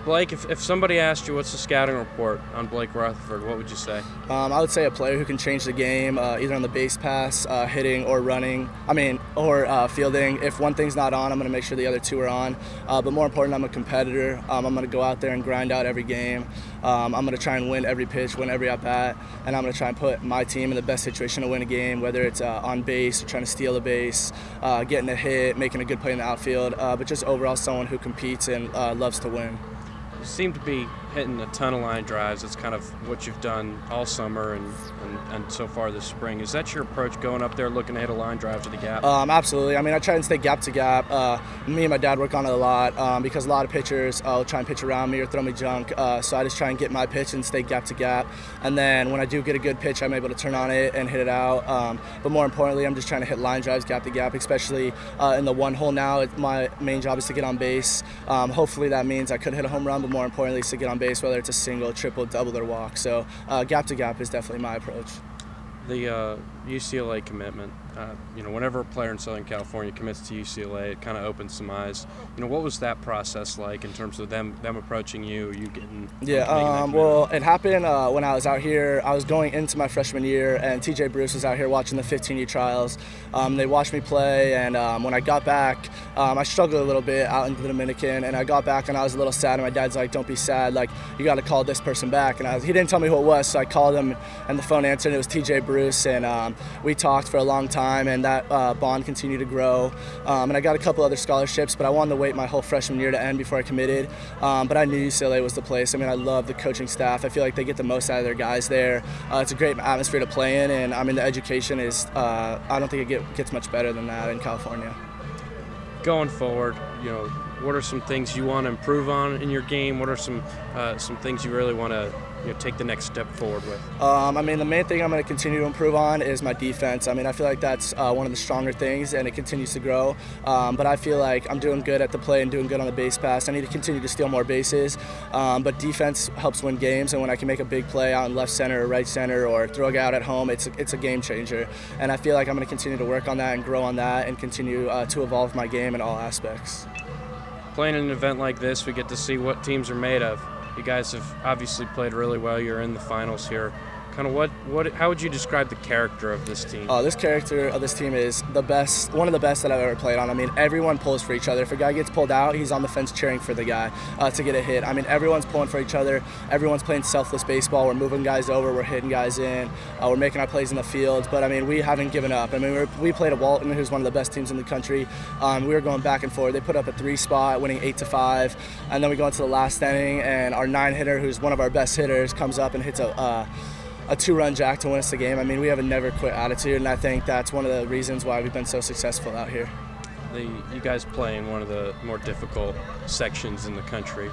Blake, if somebody asked you what's the scouting report on Blake Rutherford, what would you say? I would say a player who can change the game, either on the base pass, hitting, or running. Or fielding. If one thing's not on, I'm going to make sure the other two are on. But more important, I'm a competitor. I'm going to go out there and grind out every game. I'm going to try and win every pitch, win every at-bat, and I'm going to try and put my team in the best situation to win a game, whether it's on base or trying to steal a base, getting a hit, making a good play in the outfield, but just overall someone who competes and loves to win. You seem to be hitting a ton of line drives. It's kind of what you've done all summer and so far this spring. Is that your approach, going up there looking to hit a line drive to the gap? Absolutely. I try and stay gap to gap. Me and my dad work on it a lot because a lot of pitchers will try and pitch around me or throw me junk. So I just try and get my pitch and stay gap to gap. And then when I do get a good pitch, I'm able to turn on it and hit it out. But more importantly, I'm just trying to hit line drives gap to gap, especially in the one hole now. My main job is to get on base. Hopefully that means I could hit a home run, but more importantly is to get on base, whether it's a single, triple, double, or walk. So gap to gap is definitely my approach. The UCLA commitment, whenever a player in Southern California commits to UCLA, it kind of opens some eyes. What was that process like in terms of them approaching you getting? Yeah, well, it happened when I was out here. I was going into my freshman year, and TJ Bruce was out here watching the 15U trials. They watched me play, and when I got back, I struggled a little bit out in the Dominican, and I got back and I was a little sad, and my dad's like, "Don't be sad, like, you got to call this person back." And he didn't tell me who it was, so I called him, and the phone answered, and it was TJ Bruce, and we talked for a long time, and that bond continued to grow. And I got a couple other scholarships, but I wanted to wait my whole freshman year to end before I committed. But I knew UCLA was the place. I love the coaching staff. I feel like they get the most out of their guys there. It's a great atmosphere to play in, and the education is, I don't think it gets much better than that in California. Going forward, what are some things you want to improve on in your game? What are some things you really want to take the next step forward with? The main thing I'm going to continue to improve on is my defense. I feel like that's one of the stronger things, and it continues to grow. But I feel like I'm doing good at the play and doing good on the base pass. I need to continue to steal more bases. But defense helps win games, and when I can make a big play out in left center or right center or throw a guy out at home, it's a game changer. And I feel like I'm going to continue to work on that and grow on that and continue to evolve my game in all aspects. Playing in an event like this, we get to see what teams are made of. You guys have obviously played really well. You're in the finals here. Kind of how would you describe the character of this team? This character of this team is the best, one of the best that I've ever played on. Everyone pulls for each other. If a guy gets pulled out, he's on the fence cheering for the guy to get a hit. Everyone's pulling for each other. Everyone's playing selfless baseball. We're moving guys over. We're hitting guys in. We're making our plays in the field. But we haven't given up. We played at Walton, who's one of the best teams in the country. We were going back and forth. They put up a 3 spot, winning 8-5, and then we go into the last inning, and our 9-hitter, who's one of our best hitters, comes up and hits a 2-run jack to win us the game. We have a never quit attitude, and I think that's one of the reasons why we've been so successful out here. You guys play in one of the more difficult sections in the country.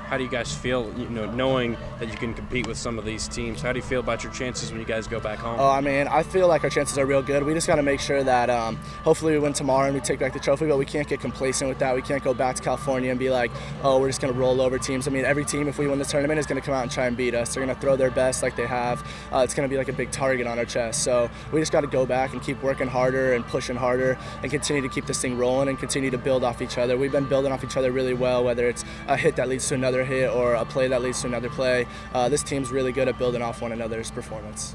How do you guys feel, knowing that you can compete with some of these teams? How do you feel about your chances when you guys go back home? I feel like our chances are real good. We just got to make sure that hopefully we win tomorrow and we take back the trophy, but we can't get complacent with that. We can't go back to California and be like, oh, we're just going to roll over teams. Every team, if we win this tournament, is going to come out and try and beat us. They're going to throw their best like they have. It's going to be like a big target on our chest. So we just got to go back and keep working harder and pushing harder and continue to keep this thing rolling and continue to build off each other. We've been building off each other really well, whether it's a hit that leads to another hit or a play that leads to another play. This team's really good at building off one another's performance.